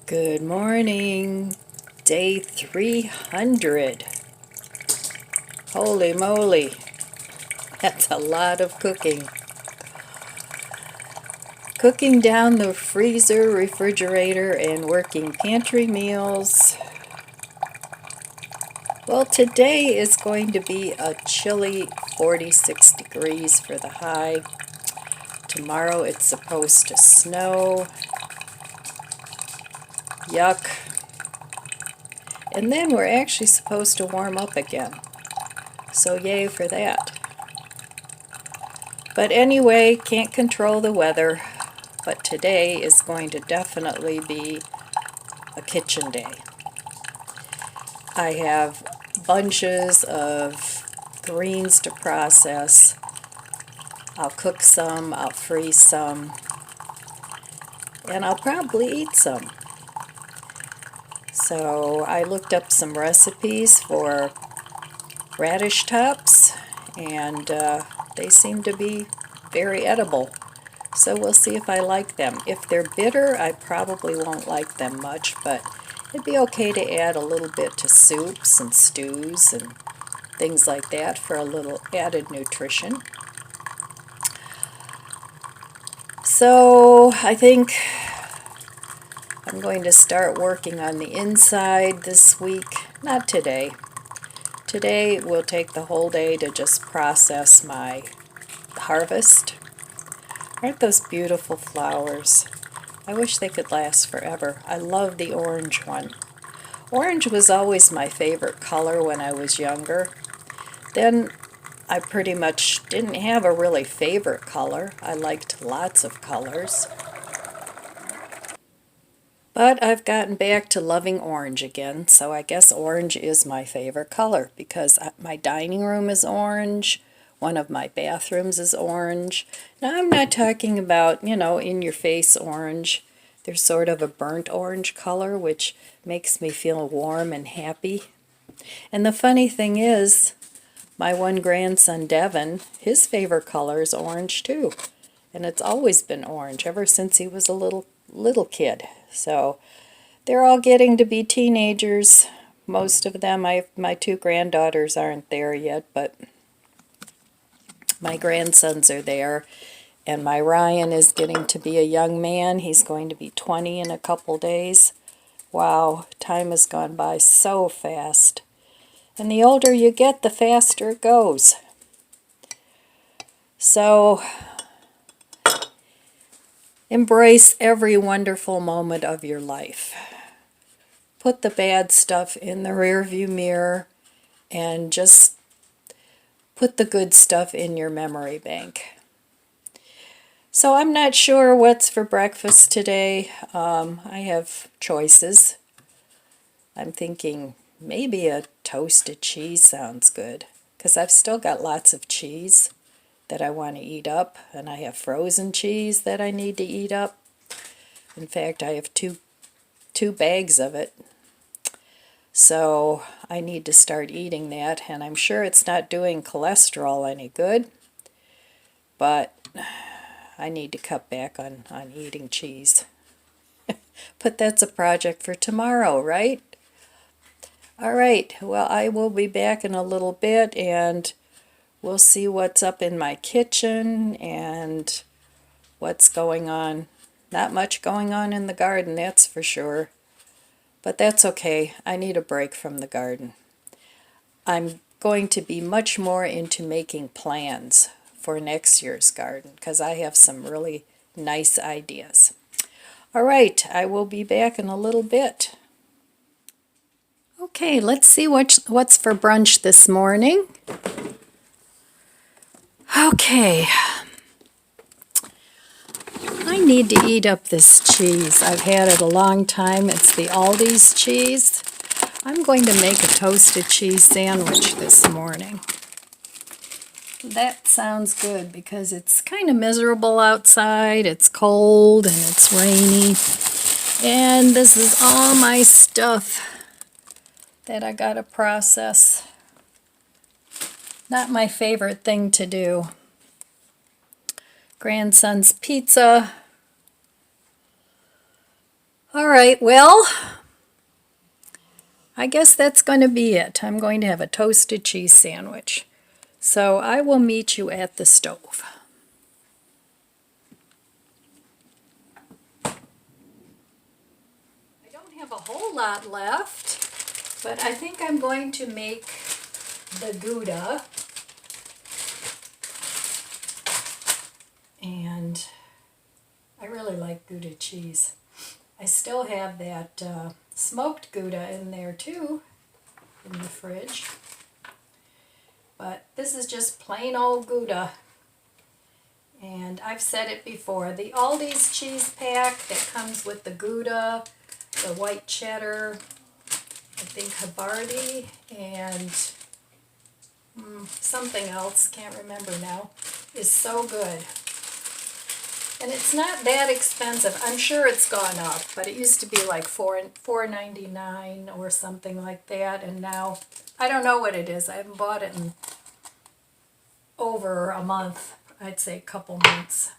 Good morning, day 300. Holy moly, that's a lot of cooking. Cooking down the freezer, refrigerator, and working pantry meals. Well, today is going to be a chilly 46 degrees for the high. Tomorrow it's supposed to snow. Yuck. And then we're actually supposed to warm up again. So yay for that. But anyway, can't control the weather. But today is going to definitely be a kitchen day. I have bunches of greens to process. I'll cook some, I'll freeze some, and I'll probably eat some. So I looked up some recipes for radish tops, and they seem to be very edible. So we'll see if I like them. If they're bitter, I probably won't like them much, but it'd be okay to add a little bit to soups and stews and things like that for a little added nutrition. So I think I'm going to start working on the inside this week. Not today. Today will take the whole day to just process my harvest. Aren't those beautiful flowers? I wish they could last forever. I love the orange one. Orange was always my favorite color when I was younger. Then I pretty much didn't have a really favorite color. I liked lots of colors. But I've gotten back to loving orange again, so I guess orange is my favorite color because my dining room is orange, one of my bathrooms is orange. Now I'm not talking about, in-your-face orange. There's sort of a burnt orange color, which makes me feel warm and happy. And the funny thing is, my one grandson, Devin, his favorite color is orange too. And it's always been orange ever since he was a little kid. So they're all getting to be teenagers. Most of them. My two granddaughters aren't there yet, but my grandsons are there. And my Ryan is getting to be a young man. He's going to be 20 in a couple days. Wow, time has gone by so fast. And the older you get, the faster it goes. So embrace every wonderful moment of your life. Put the bad stuff in the rearview mirror and just put the good stuff in your memory bank. So I'm not sure what's for breakfast today. I have choices. I'm thinking maybe a toasted cheese sounds good because I've still got lots of cheese that I want to eat up, and I have frozen cheese that I need to eat up. In fact, I have two bags of it. So I need to start eating that, and I'm sure it's not doing cholesterol any good, but I need to cut back on eating cheese. But that's a project for tomorrow, right? All right, well, I will be back in a little bit, and we'll see what's up in my kitchen and what's going on. Not much going on in the garden, that's for sure. But that's okay. I need a break from the garden. I'm going to be much more into making plans for next year's garden because I have some really nice ideas. All right, I will be back in a little bit. Okay, let's see what's for brunch this morning. Okay, I need to eat up this cheese. I've had it a long time. It's the Aldi's cheese. I'm going to make a toasted cheese sandwich this morning. That sounds good because it's kind of miserable outside. It's cold and it's rainy. And this is all my stuff that I gotta process. Not my favorite thing to do. Grandson's pizza. All right, well, I guess that's going to be it. I'm going to have a toasted cheese sandwich. So I will meet you at the stove. I don't have a whole lot left, but I think I'm going to make the Gouda. And I really like Gouda cheese. I still have that smoked Gouda in there too, in the fridge. But this is just plain old Gouda. And I've said it before, the Aldi's cheese pack that comes with the Gouda, the white cheddar, I think Havarti, and something else, can't remember now, is so good. And it's not that expensive. I'm sure it's gone up, but it used to be like $4.99 or something like that, and now I don't know what it is. I haven't bought it in over a month. I'd say a couple months.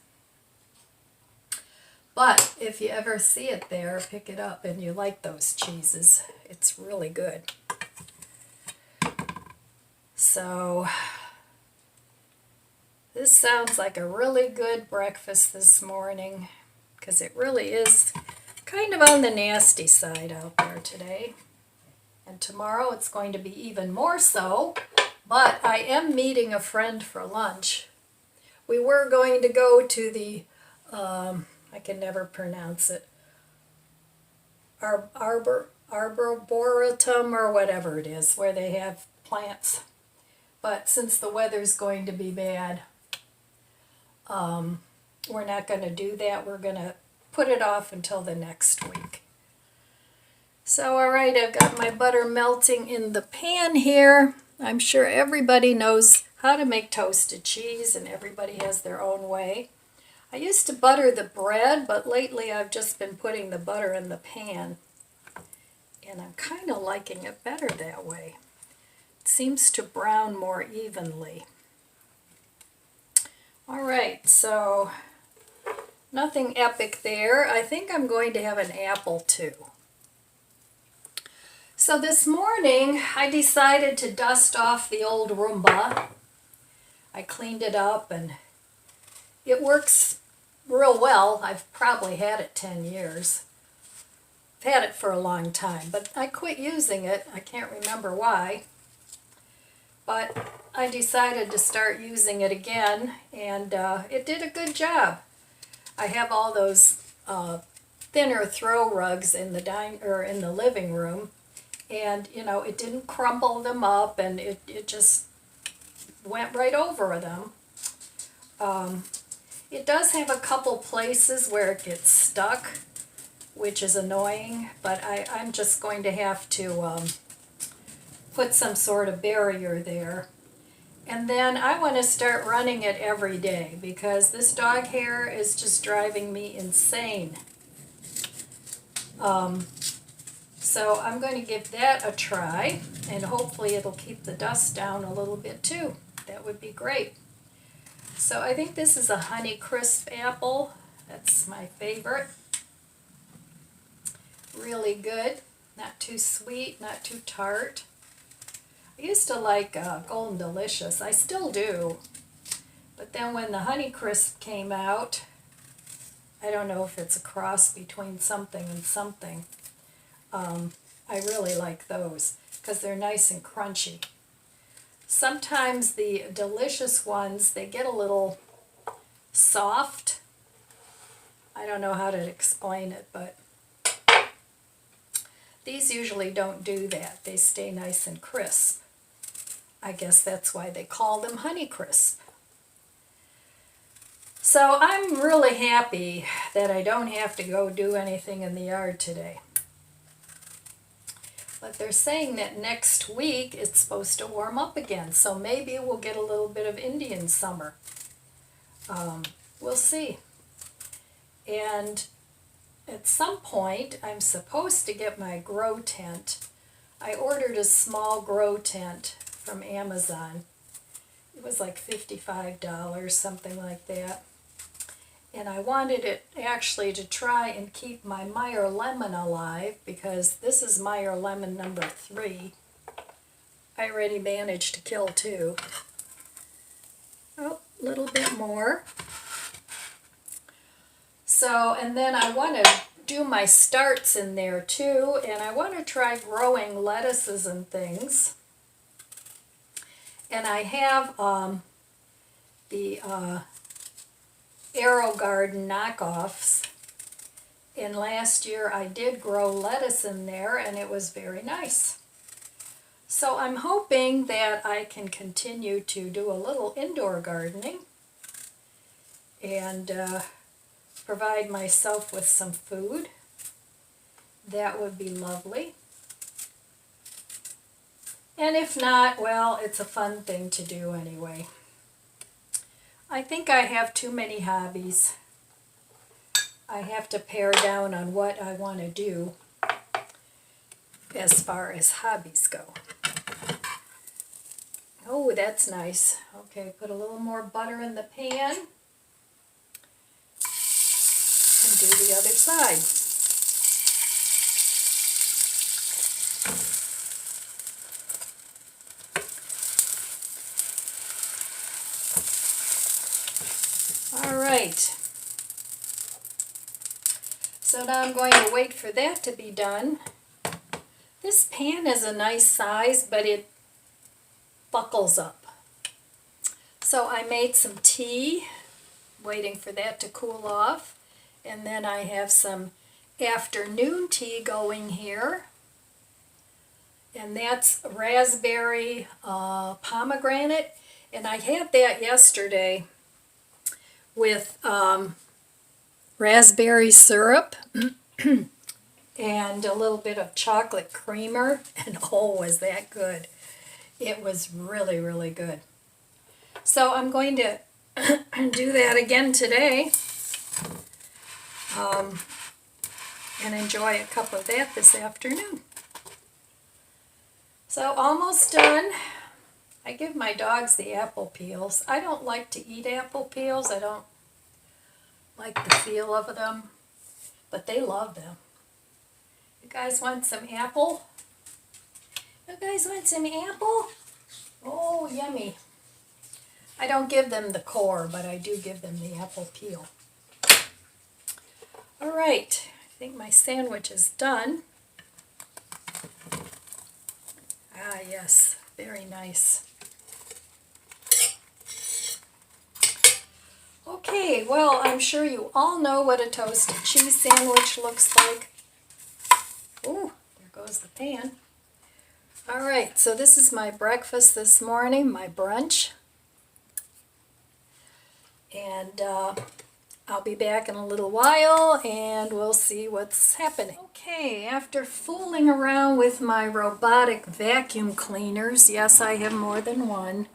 But if you ever see it there, pick it up, and you like those cheeses. It's really good. So this sounds like a really good breakfast this morning, because it really is kind of on the nasty side out there today. And tomorrow it's going to be even more so, but I am meeting a friend for lunch. We were going to go to the, I can never pronounce it, Arboretum or whatever it is, where they have plants. But since the weather's going to be bad, we're not going to do that. We're going to put it off until the next week. So, all right, I've got my butter melting in the pan here. I'm sure everybody knows how to make toasted cheese, and everybody has their own way. I used to butter the bread, but lately I've just been putting the butter in the pan. And I'm kind of liking it better that way. It seems to brown more evenly. All right, so nothing epic there. I think I'm going to have an apple too. So this morning I decided to dust off the old Roomba. I cleaned it up and it works real well. I've probably had it 10 years. I've had it for a long time, but I quit using it. I can't remember why. But I decided to start using it again, and it did a good job. I have all those thinner throw rugs in the living room, and you know, it didn't crumple them up, and it just went right over them. It does have a couple places where it gets stuck, which is annoying, but I'm just going to have to put some sort of barrier there. And then I want to start running it every day, because this dog hair is just driving me insane. So I'm going to give that a try, and hopefully it'll keep the dust down a little bit too. That would be great. So I think this is a Honey Crisp apple. That's my favorite. Really good. Not too sweet, not too tart. I used to like Golden Delicious. I still do. But then when the Honey Crisp came out, I don't know if it's a cross between something and something. I really like those because they're nice and crunchy. Sometimes the delicious ones, they get a little soft. I don't know how to explain it, but these usually don't do that. They stay nice and crisp. I guess that's why they call them Honey Crisp. So I'm really happy that I don't have to go do anything in the yard today. But they're saying that next week it's supposed to warm up again, so maybe we'll get a little bit of Indian summer. We'll see. And at some point I'm supposed to get my grow tent. I ordered a small grow tent from Amazon. It was like $55, something like that. And I wanted it actually to try and keep my Meyer lemon alive, because this is Meyer lemon number 3. I already managed to kill 2. Oh, a little bit more. So, and then I want to do my starts in there too, and I want to try growing lettuces and things. And I have the Arrow Garden knockoffs, and last year I did grow lettuce in there and it was very nice. So I'm hoping that I can continue to do a little indoor gardening and provide myself with some food. That would be lovely. And if not, well, it's a fun thing to do anyway. I think I have too many hobbies. I have to pare down on what I want to do as far as hobbies go. Oh, that's nice. Okay, put a little more butter in the pan and do the other side. All right. So now I'm going to wait for that to be done. This pan is a nice size, but it buckles up. So I made some tea, waiting for that to cool off. And then I have some afternoon tea going here. And that's raspberry pomegranate. And I had that yesterday with raspberry syrup and a little bit of chocolate creamer, and oh, was that good. It was really, really good. So I'm going to do that again today and enjoy a cup of that this afternoon. So almost done. I give my dogs the apple peels. I don't like to eat apple peels. I don't like the feel of them, but they love them. You guys want some apple? You guys want some apple? Oh, yummy. I don't give them the core, but I do give them the apple peel. All right, I think my sandwich is done. Ah, yes, very nice. Okay, well, I'm sure you all know what a toasted cheese sandwich looks like. Ooh, there goes the pan. All right, so this is my breakfast this morning, my brunch. And I'll be back in a little while and we'll see what's happening. Okay, after fooling around with my robotic vacuum cleaners, yes, I have more than one,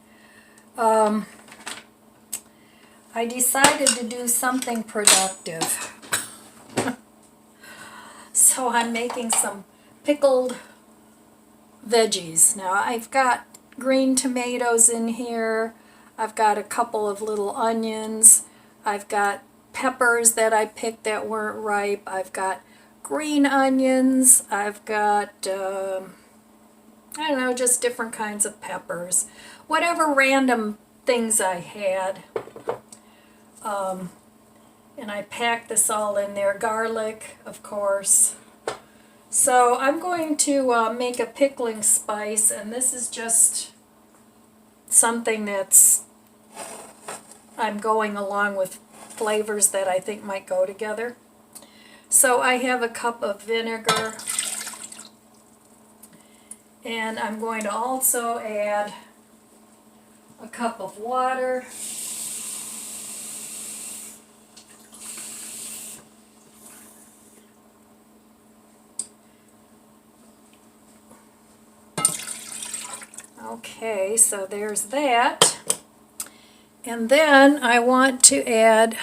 I decided to do something productive. So I'm making some pickled veggies. Now I've got green tomatoes in here. I've got a couple of little onions. I've got peppers that I picked that weren't ripe. I've got green onions. I've got, I don't know, just different kinds of peppers. Whatever random things I had. And I packed this all in there. Garlic, of course. So I'm going to make a pickling spice, and this is just something that's, I'm going along with flavors that I think might go together. So I have a cup of vinegar, and I'm going to also add a cup of water. Okay, so there's that. And then I want to add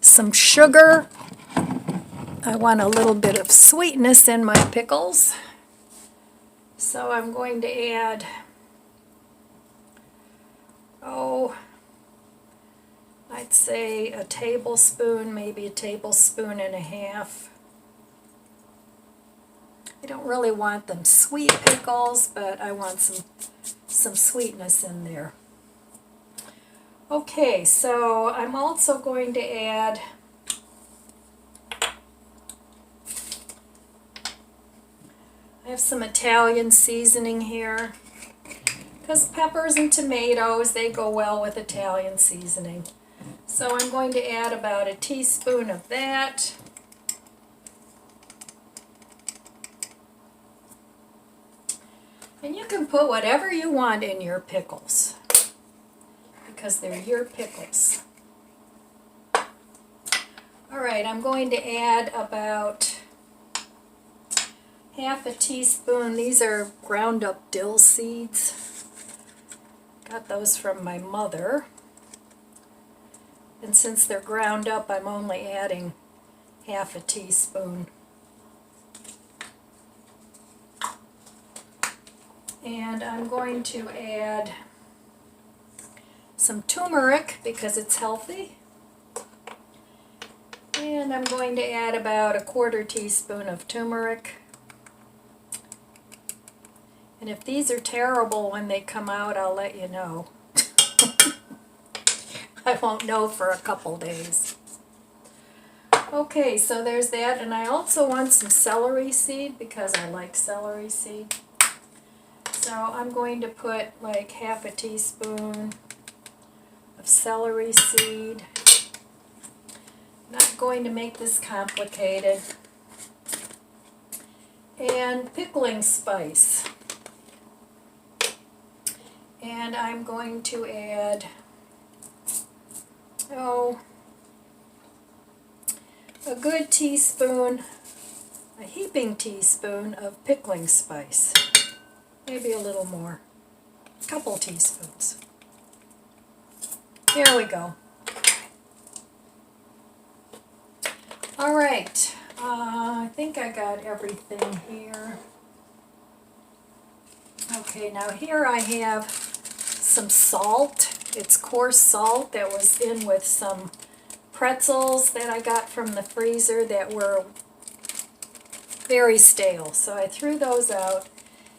some sugar. I want a little bit of sweetness in my pickles. So I'm going to add, I'd say a tablespoon, maybe a tablespoon and a half. I don't really want them sweet pickles, but I want some sweetness in there. Okay, so I'm also going to add I have some Italian seasoning here, because peppers and tomatoes, they go well with Italian seasoning. So I'm going to add about a teaspoon of that. And you can put whatever you want in your pickles, because they're your pickles. Alright, I'm going to add about half a teaspoon. These are ground up dill seeds. Got those from my mother. And since they're ground up, I'm only adding half a teaspoon. And I'm going to add some turmeric because it's healthy. And I'm going to add about a quarter teaspoon of turmeric. And if these are terrible when they come out, I'll let you know. I won't know for a couple days. Okay, so there's that. And I also want some celery seed because I like celery seed. So I'm going to put like half a teaspoon of celery seed. Not going to make this complicated. And pickling spice. And I'm going to add, a good teaspoon, a heaping teaspoon of pickling spice. Maybe a little more. A couple teaspoons. There we go. Alright, I think I got everything here. Okay, now here I have some salt. It's coarse salt that was in with some pretzels that I got from the freezer that were very stale. So I threw those out.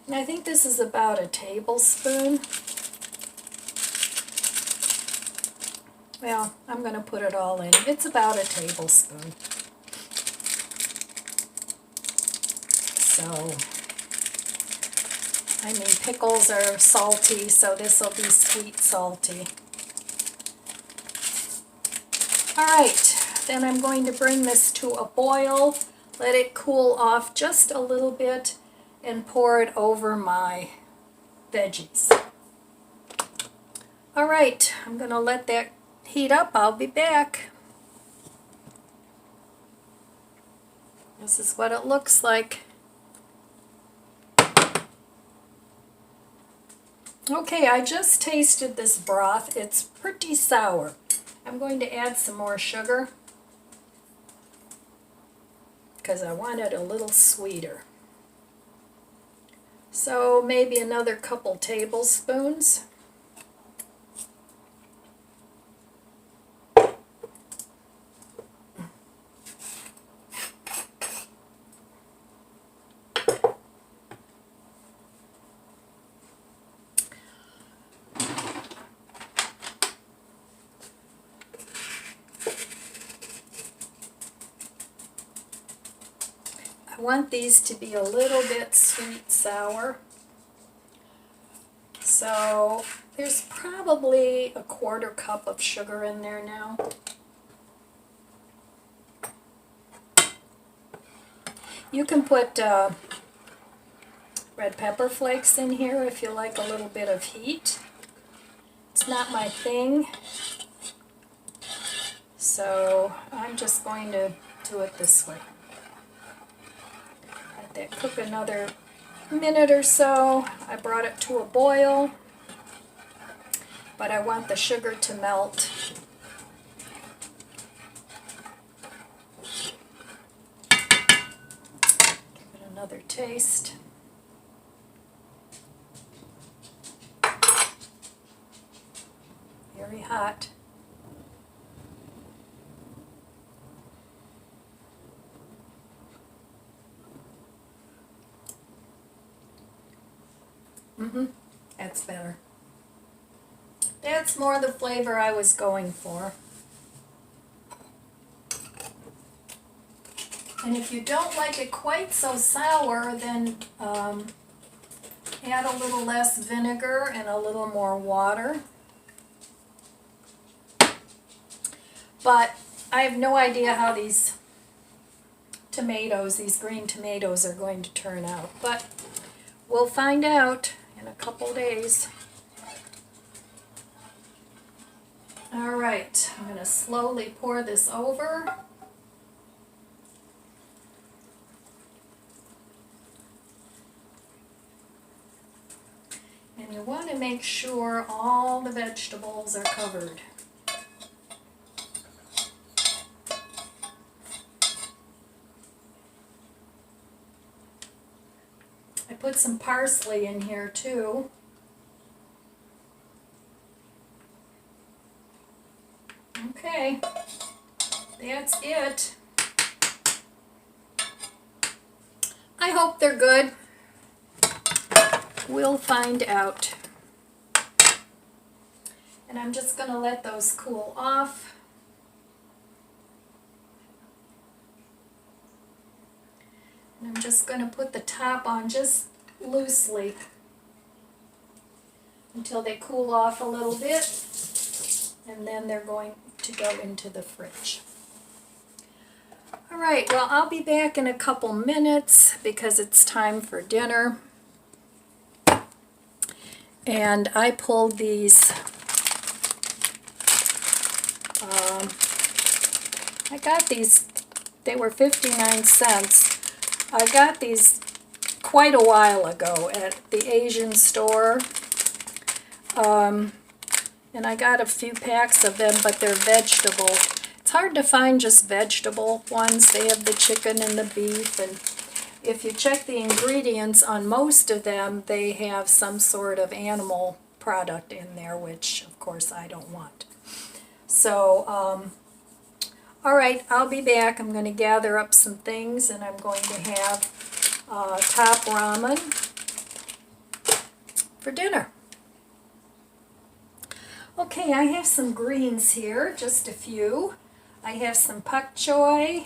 And I think this is about a tablespoon. Well, I'm going to put it all in. It's about a tablespoon. So, I mean, pickles are salty, so this will be sweet salty. Alright, then I'm going to bring this to a boil, let it cool off just a little bit, and pour it over my veggies. Alright, I'm going to let that heat up. I'll be back. This is what it looks like. Okay, I just tasted this broth. It's pretty sour. I'm going to add some more sugar because I want it a little sweeter. So maybe another couple tablespoons. I want these to be a little bit sweet sour. So there's probably a quarter cup of sugar in there now. You can put red pepper flakes in here if you like a little bit of heat. It's not my thing, so I'm just going to do it this way. Let that cook another minute or so. I brought it to a boil, but I want the sugar to melt. Give it another taste. Very hot. That's better. That's more the flavor I was going for. And if you don't like it quite so sour, then add a little less vinegar and a little more water. But I have no idea how these tomatoes, these green tomatoes, are going to turn out. But we'll find out in a couple days. All right, I'm going to slowly pour this over. And you want to make sure all the vegetables are covered. I put some parsley in here too. Okay, that's it. I hope they're good. We'll find out. And I'm just going to let those cool off. And I'm just going to put the top on just loosely until they cool off a little bit, and then they're going to go into the fridge. All right, well, I'll be back in a couple minutes because it's time for dinner. And I pulled these, I got these, they were 59 cents. I got these quite a while ago at the Asian store. And I got a few packs of them, but they're vegetable. It's hard to find just vegetable ones. They have the chicken and the beef, and if you check the ingredients on most of them, they have some sort of animal product in there, which of course I don't want. So, all right, I'll be back. I'm going to gather up some things, and I'm going to have top ramen for dinner. Okay, I have some greens here, just a few. I have some pak choy,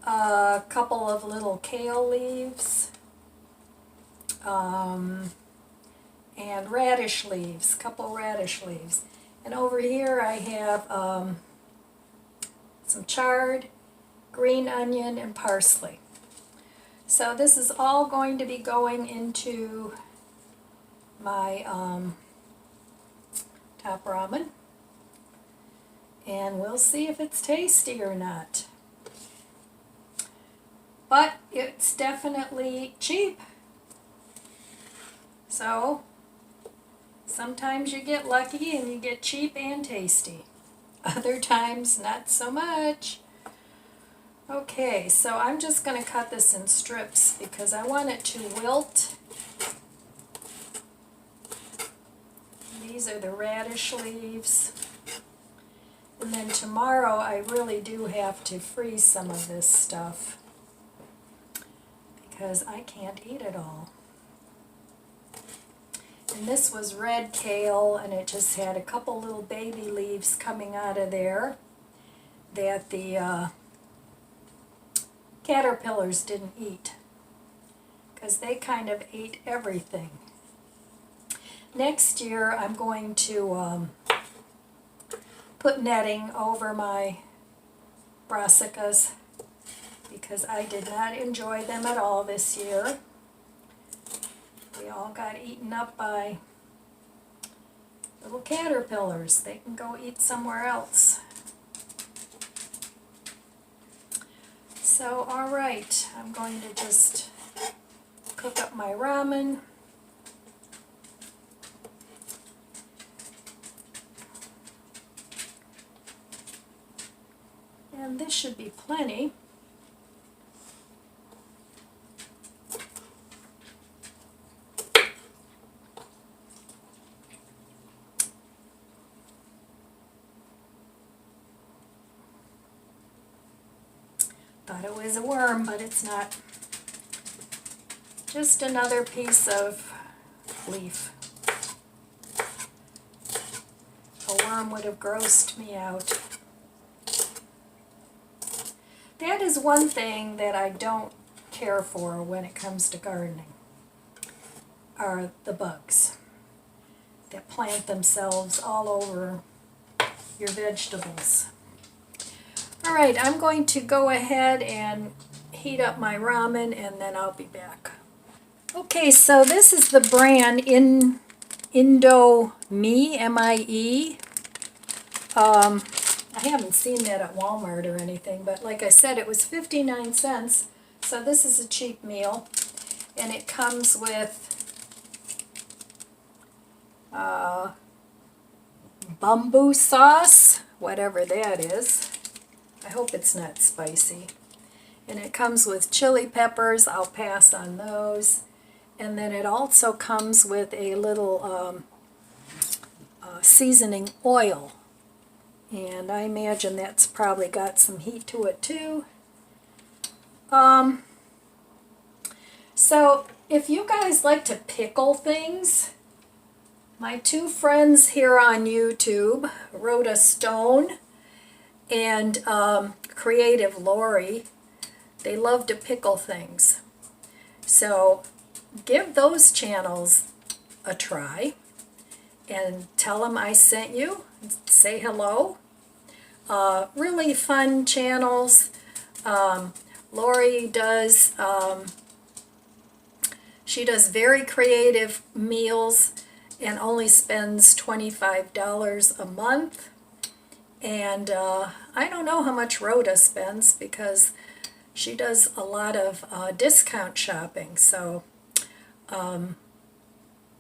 a couple of little kale leaves, and radish leaves, couple radish leaves. And over here I have some chard, green onion, and parsley. So this is all going to be going into my top ramen, and we'll see if it's tasty or not. But it's definitely cheap. So sometimes you get lucky and you get cheap and tasty. Other times not so much. Okay, so I'm just going to cut this in strips because I want it to wilt. These are the radish leaves. And then tomorrow I really do have to freeze some of this stuff because I can't eat it all. And this was red kale, and it just had a couple little baby leaves coming out of there that the caterpillars didn't eat because they kind of ate everything. Next year I'm going to put netting over my brassicas because I did not enjoy them at all this year. They all got eaten up by little caterpillars. They can go eat somewhere else. So, all right, I'm going to just cook up my ramen. And this should be plenty. Thought it was a worm, but it's not. Just another piece of leaf. A worm would have grossed me out. That is one thing that I don't care for when it comes to gardening, are the bugs that plant themselves all over your vegetables. All right, I'm going to go ahead and heat up my ramen and then I'll be back. Okay, so this is the brand Indomie, M-I-E. I haven't seen that at Walmart or anything, but like I said, it was 59 cents, so this is a cheap meal. And it comes with bamboo sauce, whatever that is. I hope it's not spicy. And it comes with chili peppers. I'll pass on those. And then it also comes with a little seasoning oil. And I imagine that's probably got some heat to it too. So if you guys like to pickle things, my two friends here on YouTube, Rhoda Stone and Creative Lori, they love to pickle things. So give those channels a try and tell them I sent you. Say hello. Really fun channels. Lori does, she does very creative meals and only spends $25 a month. And I don't know how much Rhoda spends because she does a lot of discount shopping. So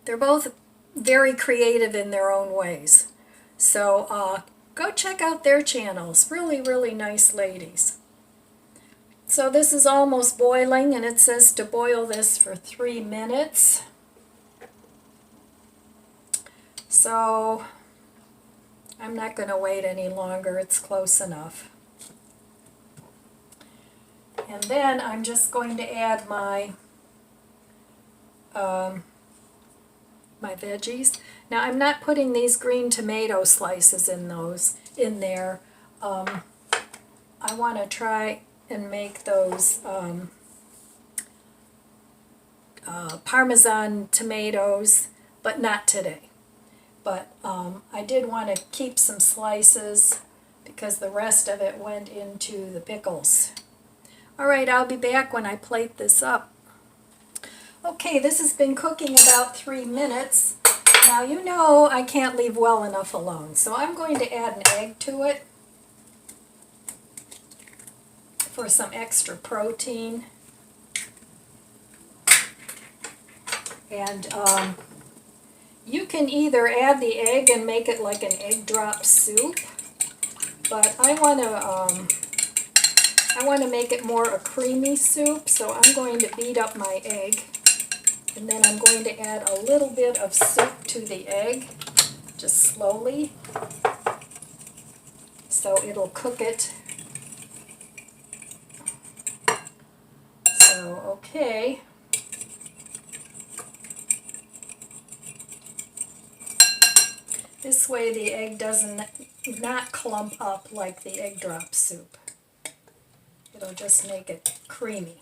they're both very creative in their own ways. So go check out their channels. Really, really nice ladies. So this is almost boiling, and it says to boil this for 3 minutes. So I'm not going to wait any longer. It's close enough. And then I'm just going to add my my veggies. Now I'm not putting these green tomato slices in there. I want to try and make those Parmesan tomatoes, but not today. But I did want to keep some slices because the rest of it went into the pickles. Alright, I'll be back when I plate this up. Okay, this has been cooking about 3 minutes. Now you know I can't leave well enough alone, so I'm going to add an egg to it for some extra protein. And you can either add the egg and make it like an egg drop soup, but I want to make it more a creamy soup, so I'm going to beat up my egg, and then I'm going to add a little bit of soup to the egg, just slowly, so it'll cook it. So, okay. This way the egg doesn't not clump up like the egg drop soup. It'll just make it creamy.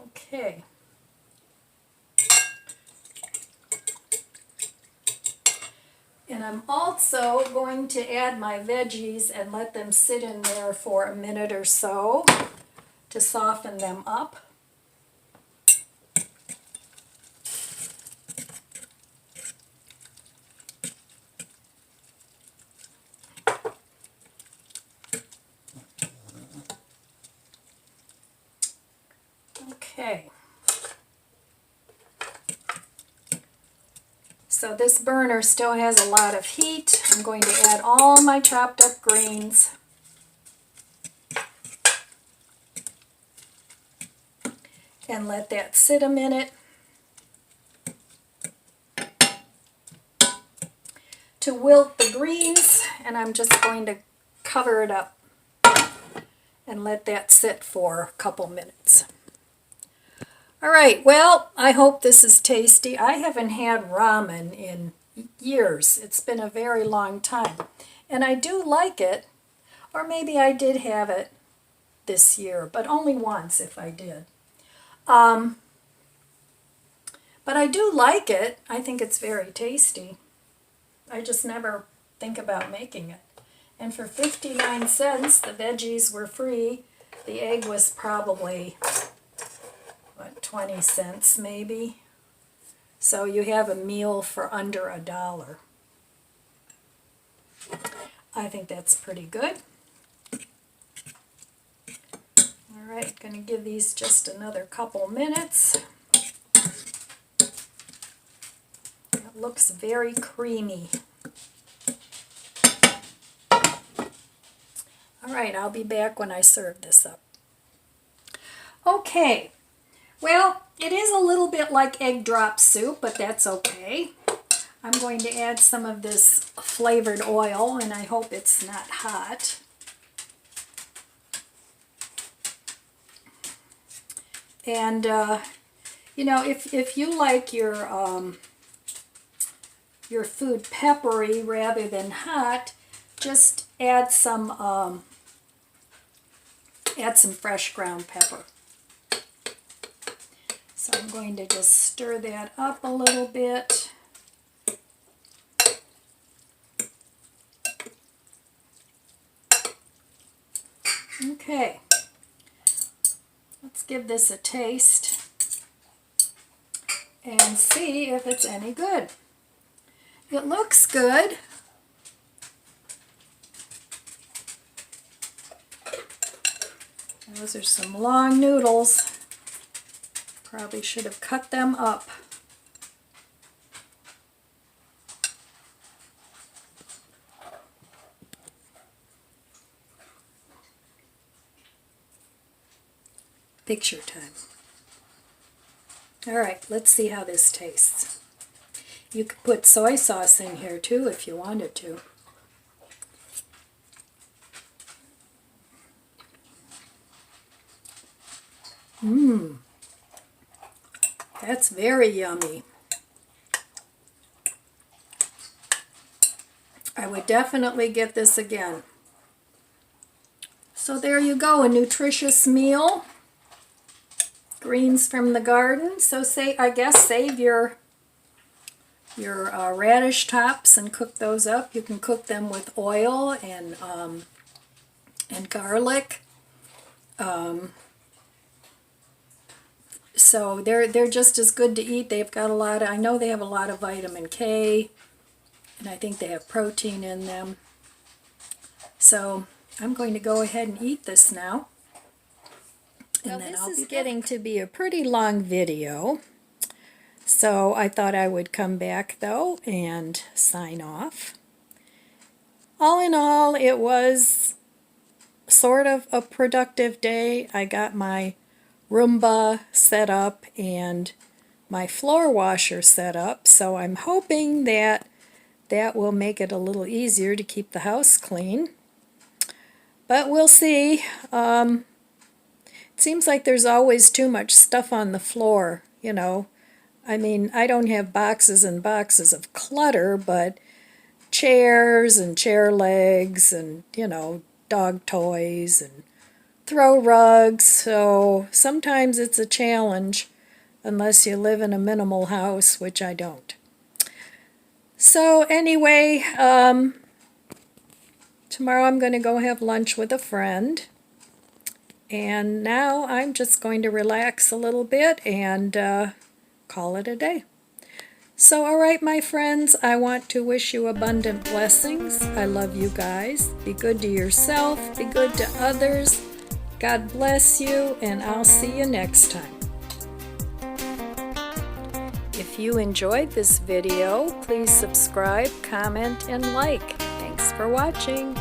Okay. And I'm also going to add my veggies and let them sit in there for a minute or so to soften them up. Okay. So this burner still has a lot of heat. I'm going to add all my chopped up greens. And let that sit a minute. To wilt the greens, and I'm just going to cover it up. and let that sit for a couple minutes. All right, well, I hope this is tasty. I haven't had ramen in years. It's been a very long time. And I do like it, or maybe I did have it this year, but only once if I did. But I do like it. I think it's very tasty. I just never think about making it. And for 59 cents, the veggies were free. The egg was probably, what, 20 cents maybe. So you have a meal for under $1. I think that's pretty good. All right, going to give these just another couple minutes. It looks very creamy. All right, I'll be back when I serve this up. Okay, well, it is a little bit like egg drop soup, but that's okay. I'm going to add some of this flavored oil, and I hope it's not hot. And, you know, if you like your food peppery rather than hot, just add some fresh ground pepper. So I'm going to just stir that up a little bit. Okay, let's give this a taste and see if it's any good. It looks good. Those are some long noodles. Probably should have cut them up. Picture time. All right, let's see how this tastes. You could put soy sauce in here too if you wanted to. Mmm. That's very yummy. I would definitely get this again. So there you go, a nutritious meal. Greens from the garden. So I guess save your radish tops and cook those up. You can cook them with oil and garlic. So they're just as good to eat. They've got a lot of, I know they have a lot of vitamin K, and I think they have protein in them. So I'm going to go ahead and eat this now. And then this is getting to be a pretty long video. So I thought I would come back though and sign off. All in all, it was sort of a productive day. I got my Roomba set up and my floor washer set up, so I'm hoping that that will make it a little easier to keep the house clean. But we'll see. It seems like there's always too much stuff on the floor, you know. I mean, I don't have boxes and boxes of clutter, but chairs and chair legs and, you know, dog toys and throw rugs. So sometimes it's a challenge unless you live in a minimal house, which I don't. So anyway, tomorrow I'm going to go have lunch with a friend. And now I'm just going to relax a little bit and call it a day. So, all right, my friends, I want to wish you abundant blessings. I love you guys. Be good to yourself. Be good to others. God bless you, and I'll see you next time. If you enjoyed this video, please subscribe, comment, and like. Thanks for watching.